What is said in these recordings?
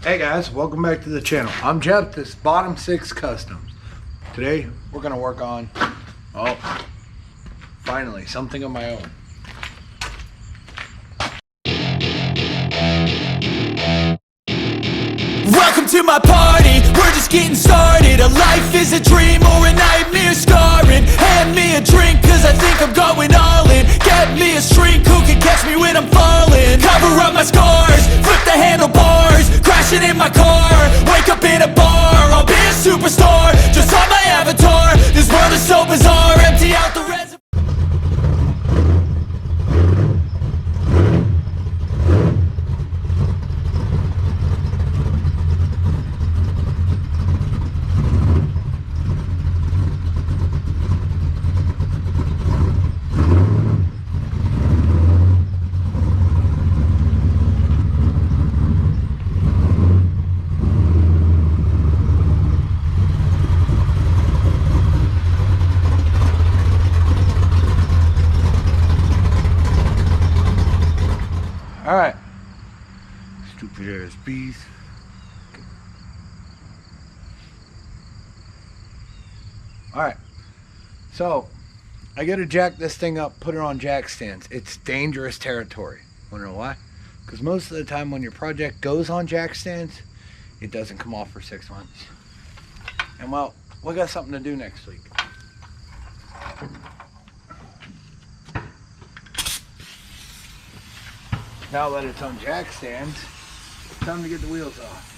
Hey guys, welcome back to the channel. I'm Jeff, this Bottom 6 Customs. Today we're gonna work on, finally, something of my own. Welcome to my party, we're just getting started. A life is a dream or a nightmare scarring. Hand me a drink cause I think I'm going all in. Get me a shrink who can catch me when I'm falling. Cover up my scars, flip the handlebars. Crashing in my car, wake up in a bar. I'll be a superstar, just on my avatar. This world is so bizarre, empty out the reservoir. Alright. Stupid ass bees. Alright. So, I gotta jack this thing up, put it on jack stands. It's dangerous territory. Wanna know why? Because most of the time when your project goes on jack stands, it doesn't come off for 6 months. And well, we got something to do next week. Now that it's on jack stands, it's time to get the wheels off.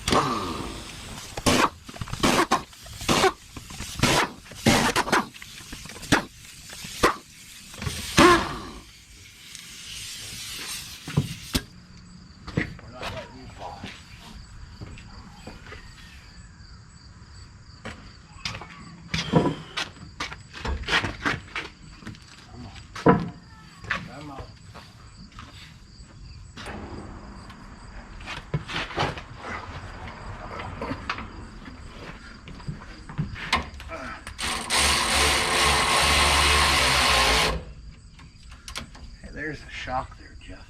We're not letting you fall. Come on. Come on. There's a shock there, Jeff.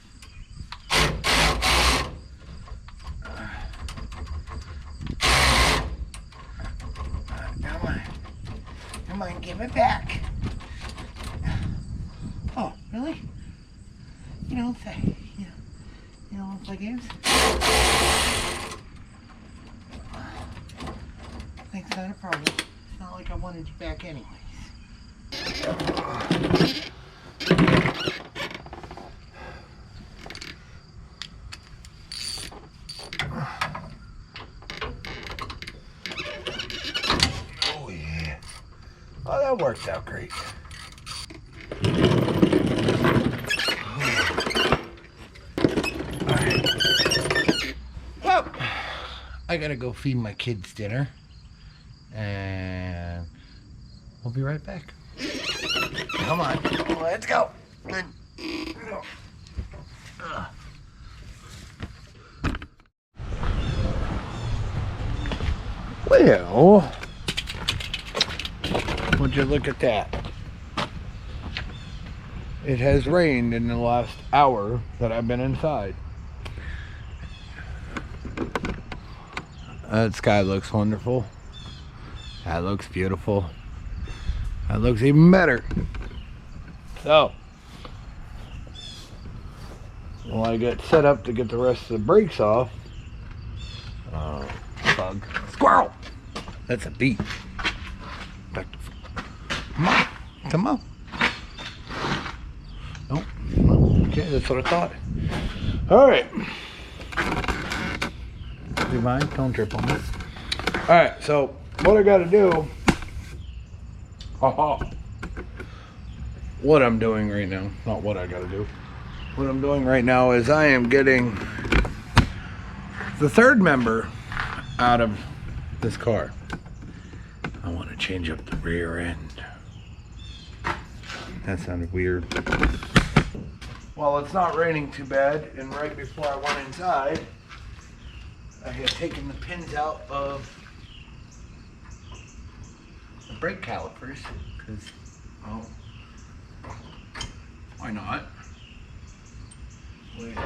Come on, give it back. Oh, really? You don't play, you don't play games? That's not a problem. It's not like I wanted you back anyways. Oh, that worked out great. Alright. Well, I gotta go feed my kids dinner. And we'll be right back. Come on, let's go. Well, would you look at that? It has rained in the last hour that I've been inside. That sky looks wonderful. That looks beautiful. That looks even better. So, while I get set up to get the rest of the brakes off, bug, squirrel. That's a bee. Back to Come on. Come on. Nope. Okay, that's what I thought. Alright. Do you mind? Don't trip on me. Alright, so what I gotta do. What I'm doing right now. Not what I gotta do. What I'm doing right now is I am getting the third member out of this car. I want to change up the rear end. That sounded weird. Well, it's not raining too bad, and right before I went inside, I had taken the pins out of the brake calipers, because, well, why not? Wait.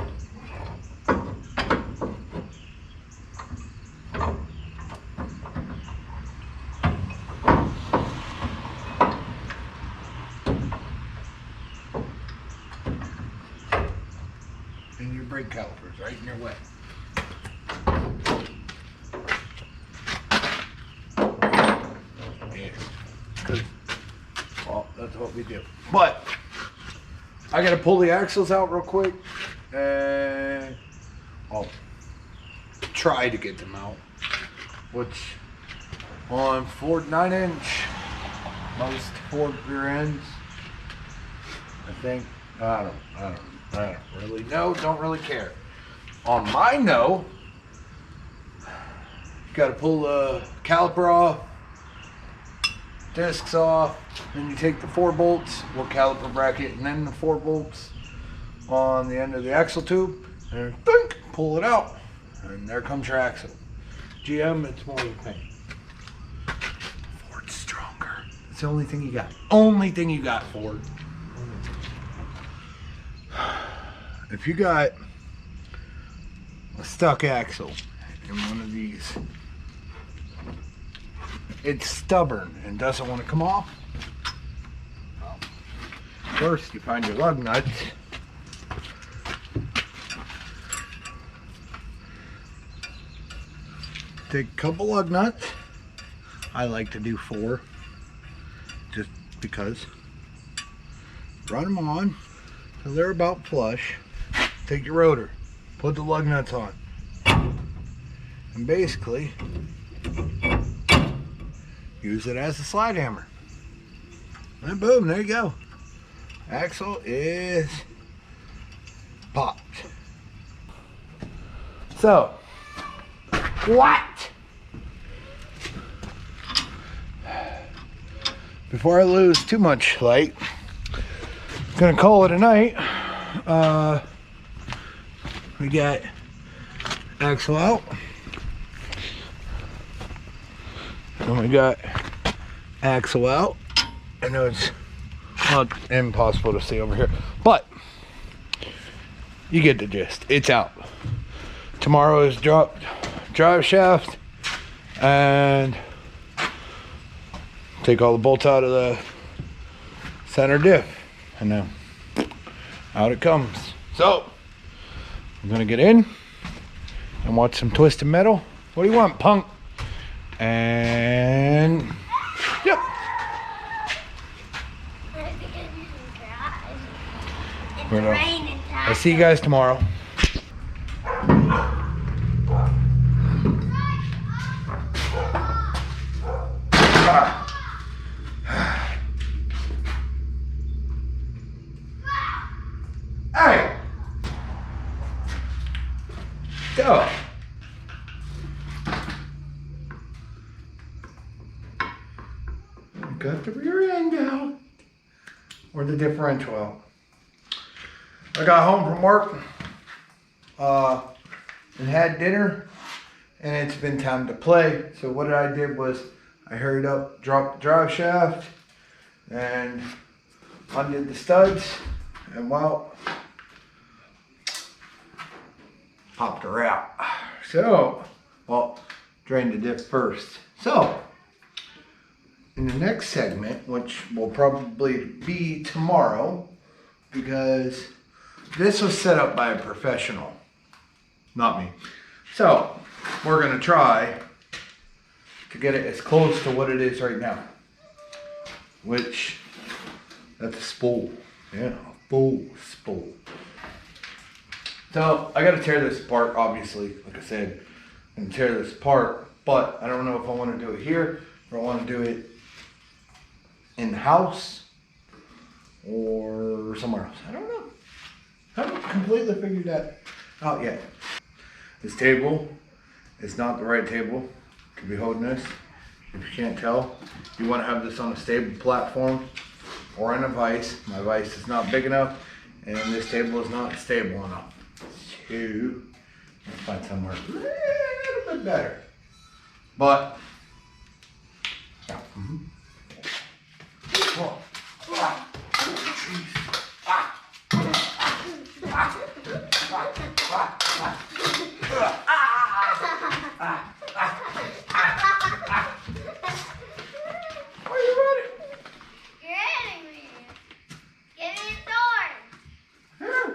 brake calipers right in your way. Yeah. Well, that's what we do. But I gotta pull the axles out real quick and I'll try to get them out. Which on Ford 9-inch, most Ford rear ends, I think. I don't really know. Don't really care. On my no, got to pull the caliper off, discs off, then you take the 4 bolts, or caliper bracket, and then the 4 bolts on the end of the axle tube, and think, pull it out, and there comes your axle. GM, it's more of a pain. Ford's stronger. It's the only thing you got. Only thing you got, Ford. If you got a stuck axle in one of these, it's stubborn and doesn't want to come off. First, you find your lug nuts. Take a couple lug nuts. I like to do 4, just because. Run them on till they're about flush. Take your rotor, put the lug nuts on, and basically use it as a slide hammer. And boom, there you go. Axle is popped. So, what? Before I lose too much light, I'm gonna call it a night. We got axle out, and we got axle out. I know it's not impossible to see over here, but you get the gist. It's out. Tomorrow is drive shaft and take all the bolts out of the center diff, and then out it comes. So I'm gonna get in and watch some Twisted Metal. What do you want, punk? And yep. I'll see you guys tomorrow. Hey! Go! Got the rear end out. Or the differential out. I got home from work and had dinner, and it's been time to play. So what I did was I hurried up, dropped the drive shaft, and undid the studs, and well, popped her out. So, well, drained the diff first. So, in the next segment, which will probably be tomorrow, because this was set up by a professional, not me. So, we're gonna try to get it as close to what it is right now. Which, that's a spool. Yeah, a full spool. So, I gotta tear this apart, obviously, like I said, and tear this apart, but I don't know if I wanna do it here, or I wanna do it in the house, or somewhere else. I don't know. I haven't completely figured that out yet. This table is not the right table to be holding this. If you can't tell, you want to have this on a stable platform or in a vise. My vise is not big enough, and this table is not stable enough. So, let's find somewhere a little bit better. But, yeah. Oh, jeez. Are you ready? You're hitting me. Get in the door. Here.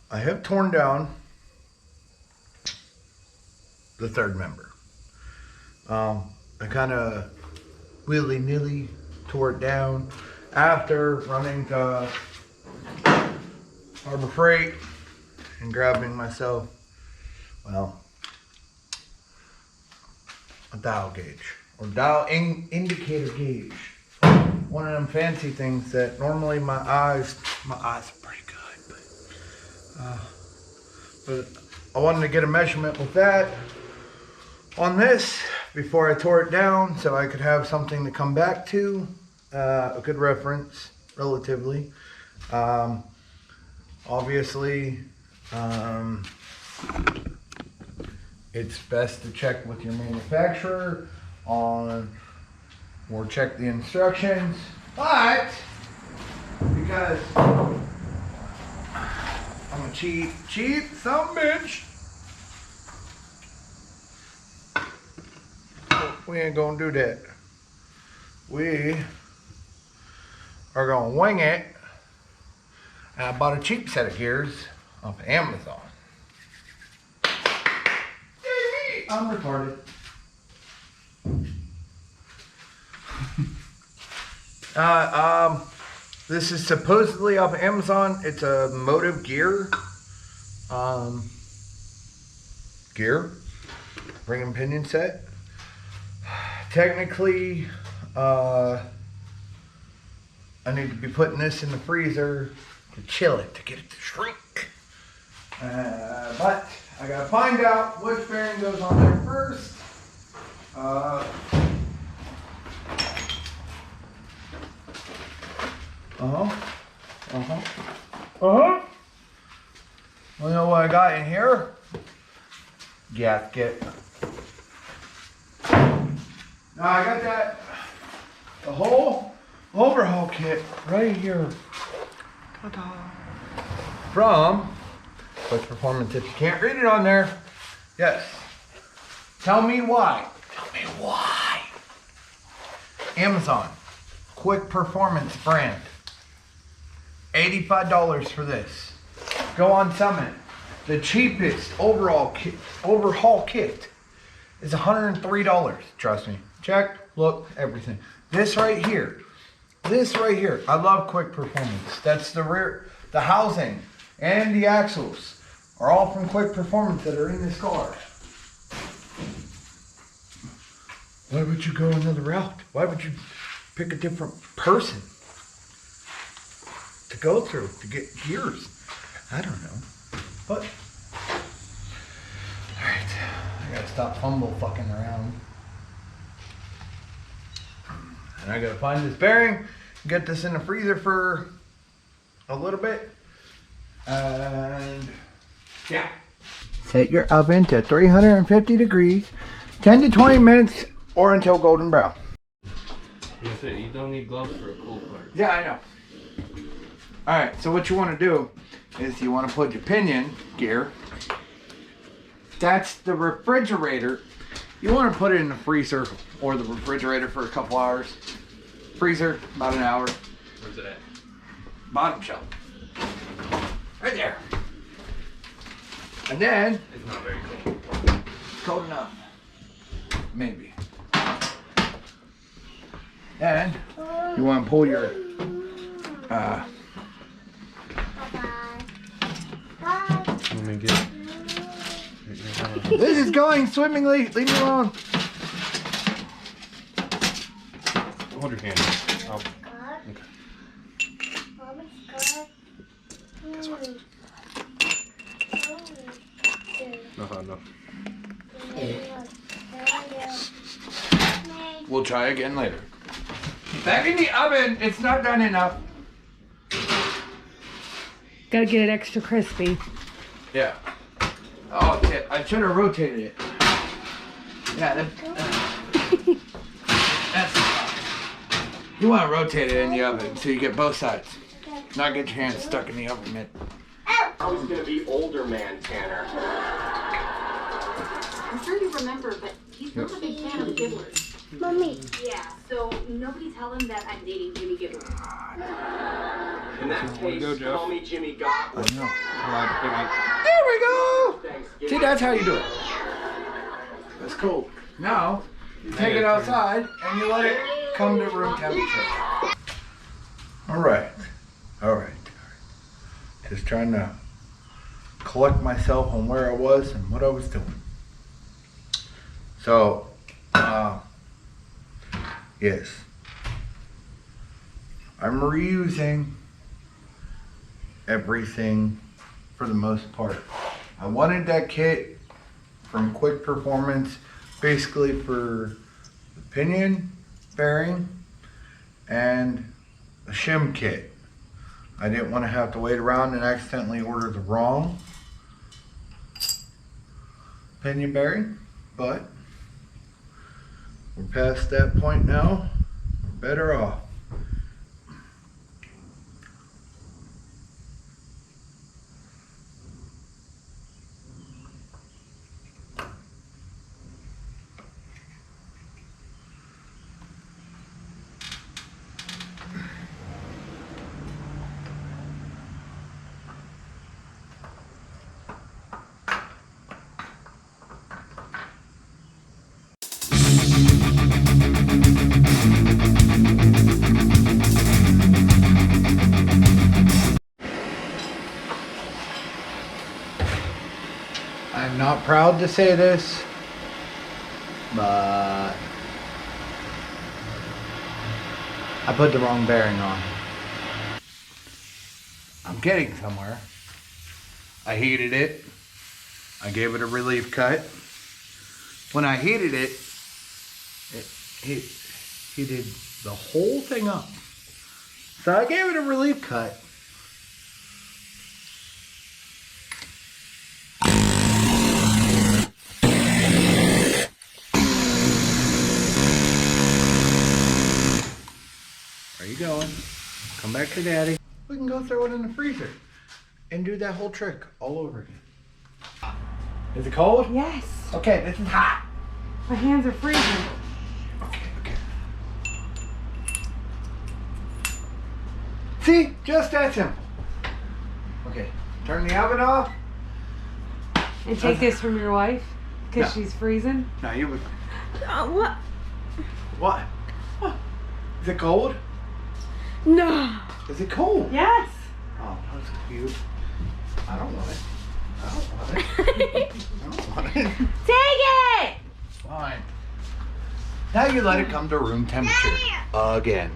I have torn down the third member. I kind of willy-nilly tore it down after running to Harbor Freight and grabbing myself, well, a dial gauge or dial indicator gauge. One of them fancy things that normally my eyes are pretty good, but I wanted to get a measurement with that on this before I tore it down so I could have something to come back to, a good reference relatively. Obviously, it's best to check with your manufacturer on, or check the instructions, but because I'm a cheap son of a bitch, we ain't gonna do that. We are gonna wing it. And I bought a cheap set of gears off Amazon. I'm retarded. This is supposedly off Amazon. It's a motive gear. Ring and pinion set. Technically, I need to be putting this in the freezer to chill it, to get it to shrink. But I gotta find out which bearing goes on there first. You know what I got in here? Gasket. Now I got the whole overhaul kit right here. Ta-da. From Quick Performance. If you can't read it on there, yes. Tell me why. Tell me why. Amazon. Quick Performance brand. $85 for this. Go on Summit. The cheapest overhaul kit is $103. Trust me. Check, look, everything. This right here. I love Quick Performance. That's the rear, the housing, and the axles are all from Quick Performance that are in this car. Why would you go another route? Why would you pick a different person to go through to get gears? I don't know. But, alright, I gotta stop fucking around. And I gotta find this bearing, get this in the freezer for a little bit, and yeah. Set your oven to 350 degrees, 10 to 20 minutes, or until golden brown. You don't need gloves for a cool part. Yeah, I know. Alright, so what you want to do is you want to put your pinion gear. That's the refrigerator. You want to put it in the freezer or the refrigerator for a couple hours. Freezer, about an hour. Where's it at? Bottom shelf. Right there. And then, It's not very cool. cold enough. Maybe. And you want to pull your Let me get it. this is going swimmingly. Leave me alone. Hold your hand. I'll, Guess what? no. We'll try again later. Back in the oven. It's not done enough. Gotta get it extra crispy. Yeah. Oh, shit. I should have rotated it. Yeah, that's you want to rotate it in the oven so you get both sides. Not get your hands stuck in the oven mitt. I was gonna be older man Tanner. I'm sure you remember, but he's not a big fan of the Gibblers. Mommy. Yeah, so nobody tell him that I'm dating Jimmy Gibbons. In that case, go, Jeff? call me Jimmy Goblin. I know. Alright, There we go. Thanksgiving. See, that's how you do it. That's cool. Now, you take it outside and you let it come to room temperature. All right. Just trying to collect myself on where I was and what I was doing. So, yes. I'm reusing everything for the most part. I wanted that kit from Quick Performance basically for the pinion bearing and the shim kit. I didn't want to have to wait around and accidentally order the wrong pinion bearing, but we're past that point now. We're better off. I'm not proud to say this, but I put the wrong bearing on. I'm getting somewhere. I heated it. I gave it a relief cut. When I heated it, it heated the whole thing up. So I gave it a relief cut. Where you going? Come back to Daddy. We can go throw it in the freezer and do that whole trick all over again. Is it cold? Yes. Okay, this is hot. My hands are freezing. Okay. See? Just that simple. Okay, turn the oven off. And take this from your wife because No. she's freezing. No, you would. What? What? What? Is it cold? No. Is it cold? Yes. Oh, that's cute. I don't want it. I don't want it. I don't want it. Take it. Fine. Now you let it come to room temperature again.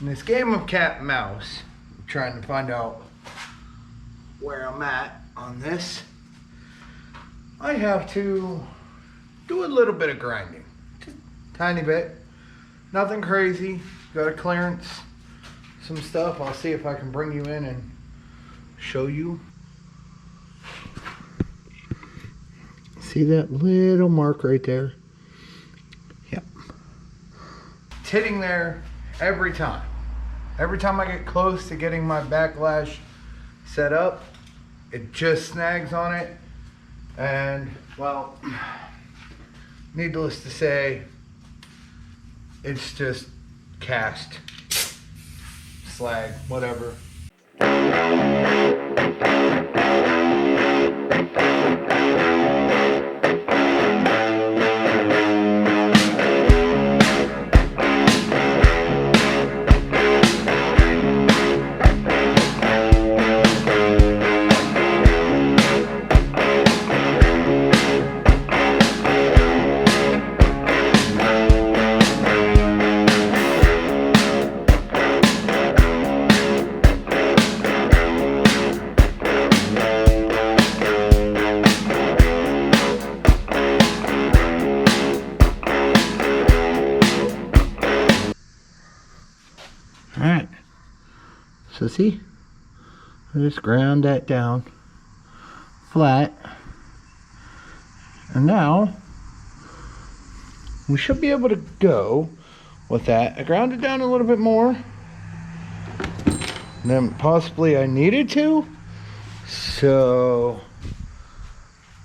In this game of cat and mouse, I'm trying to find out where I'm at on this. I have to do a little bit of grinding. Just a tiny bit. Nothing crazy. Got to clearance some stuff. I'll see if I can bring you in and show you. See that little mark right there? Yep. It's hitting there every time. Every time I get close to getting my backlash set up, it just snags on it. And, well, needless to say, it's just cast, slag, whatever. Alright, so see, I just ground that down flat, and now we should be able to go with that. I ground it down a little bit more than possibly I needed to, so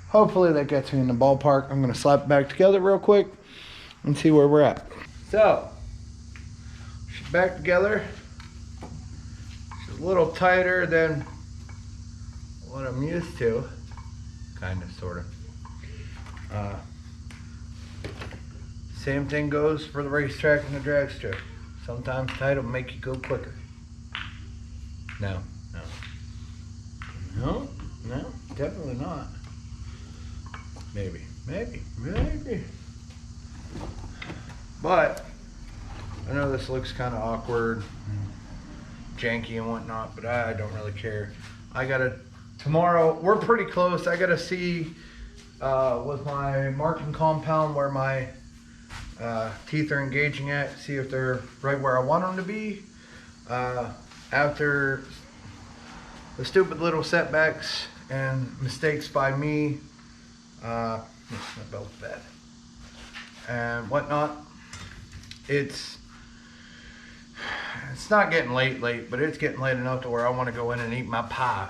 hopefully that gets me in the ballpark. I'm going to slap it back together real quick, and see where we're at. So, she's back together. She's a little tighter than what I'm used to. Kind of, sort of. Same thing goes for the racetrack and the drag strip. Sometimes tight will make you go quicker. No, definitely not. Maybe. But I know this looks kind of awkward, janky and whatnot, but I don't really care. Tomorrow, we're pretty close. I gotta see with my marking compound where my teeth are engaging at, see if they're right where I want them to be. After the stupid little setbacks and mistakes by me, my belt's bad, and whatnot, it's not getting late, but it's getting late enough to where I want to go in and eat my pie.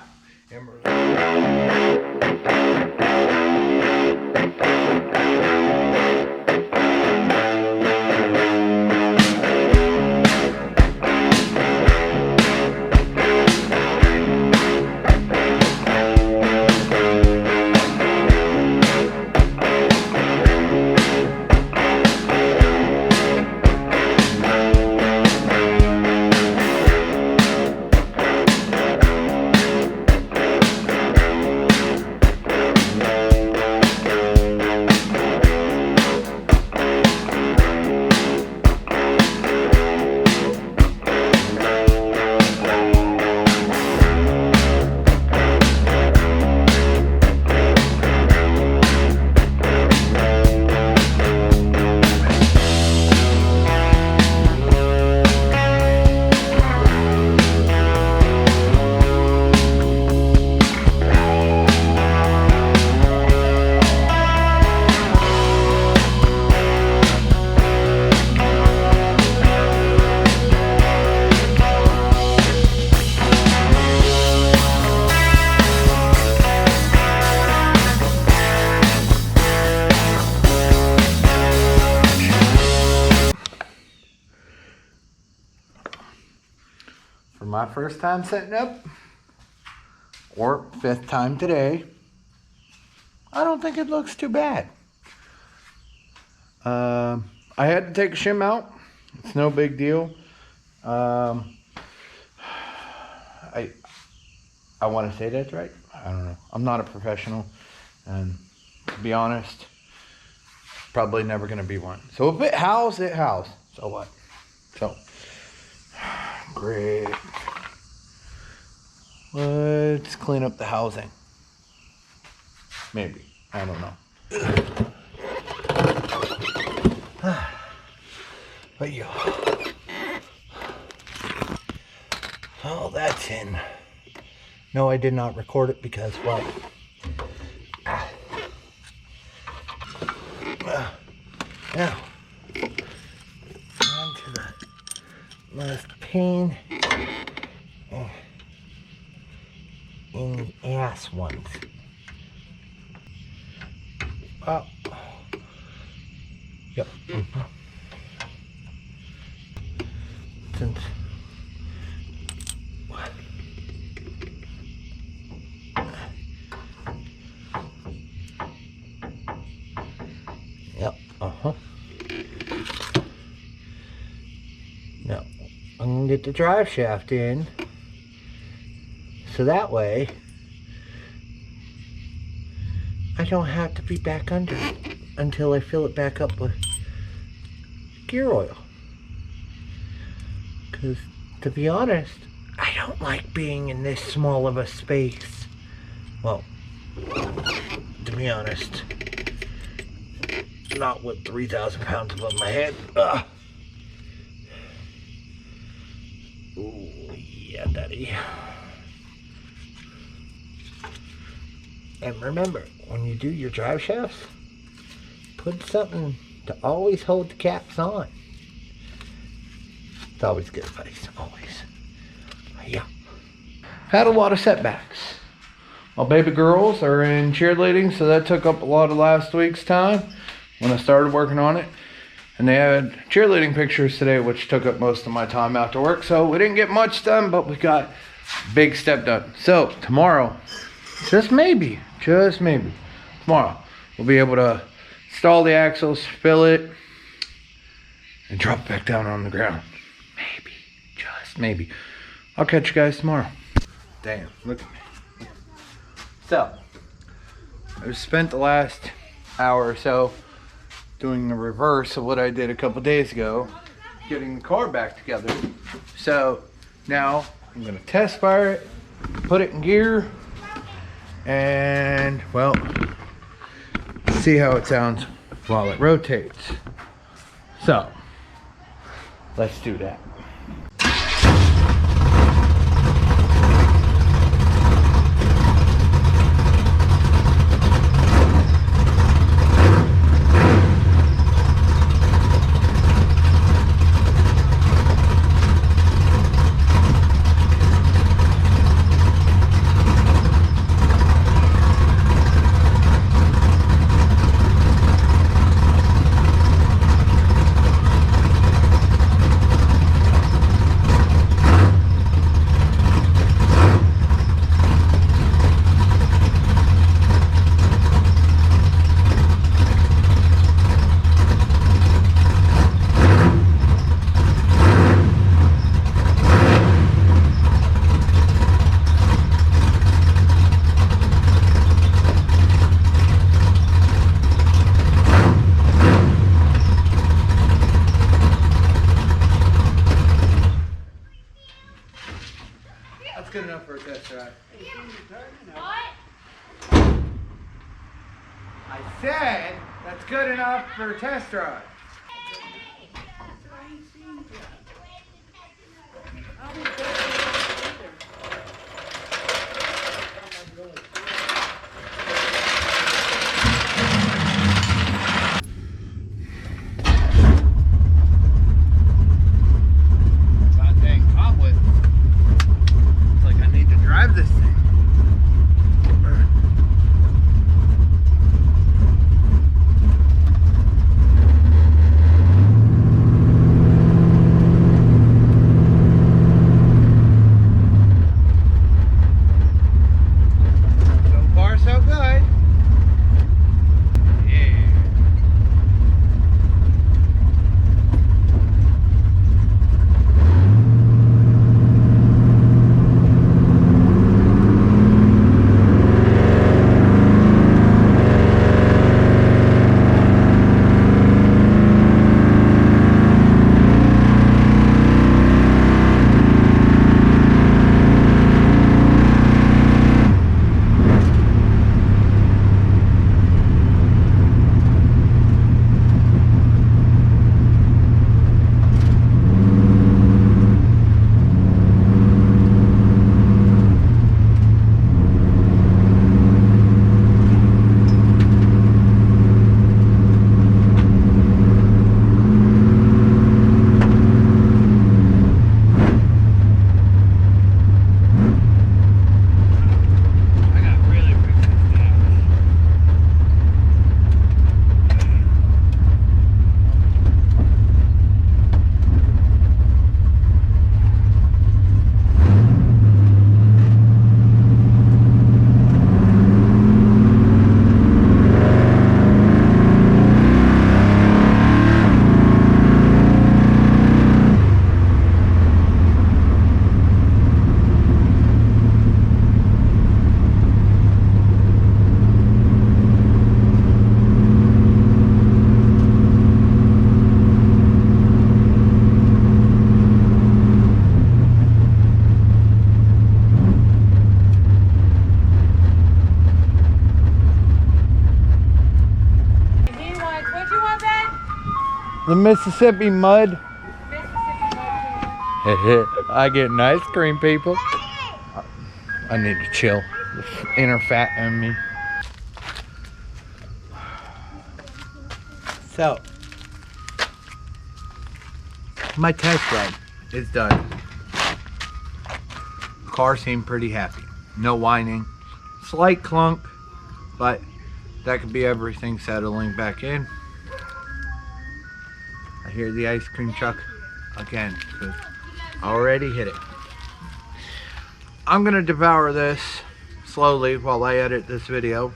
For my first time setting up, or 5th time today, I don't think it looks too bad. I had to take a shim out. It's no big deal. I want to say that's right. I don't know. I'm not a professional, and to be honest, probably never going to be one. So if it howls, it howls. So what? So, great. Let's clean up the housing. Maybe. I don't know. But yeah. Oh, that's in. No, I did not record it because what? Now, on to the last pain in the ass ones. Oh. Yep. Since yep. Now I'm gonna get the drive shaft in, so that way I don't have to be back under it until I fill it back up with gear oil. Because, to be honest, I don't like being in this small of a space. Well, to be honest, not with 3,000 pounds above my head. Ugh. Ooh, yeah, daddy. And remember, when you do your drive shafts, put something to always hold the caps on. It's always good advice, always. Yeah. Had a lot of setbacks. My baby girls are in cheerleading, so that took up a lot of last week's time when I started working on it. And they had cheerleading pictures today, which took up most of my time after work. So we didn't get much done, but we got a big step done. So tomorrow, just maybe, tomorrow, we'll be able to install the axles, fill it, and drop it back down on the ground. Maybe, just maybe. I'll catch you guys tomorrow. Damn, look at me. So, I've spent the last hour or so doing the reverse of what I did a couple days ago, getting the car back together. So now I'm gonna test fire it, put it in gear, and well, see how it sounds while it rotates. So let's do that. That's good enough for a test drive. I said that's good enough for a test drive. This thing. So far, so good. Yeah. The Mississippi mud. I get an ice cream, people. I need to chill. The inner fat in me. So, my test drive is done. Car seemed pretty happy. No whining. Slight clunk, but that could be everything settling back in. Here's the ice cream truck again. I already hit it. I'm gonna devour this slowly while I edit this video,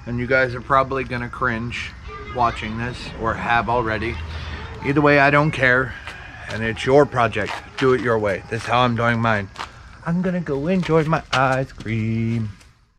and you guys are probably gonna cringe watching this, or have already. Either way, I don't care, and it's your project. Do it your way. This is how I'm doing mine. I'm gonna go enjoy my ice cream.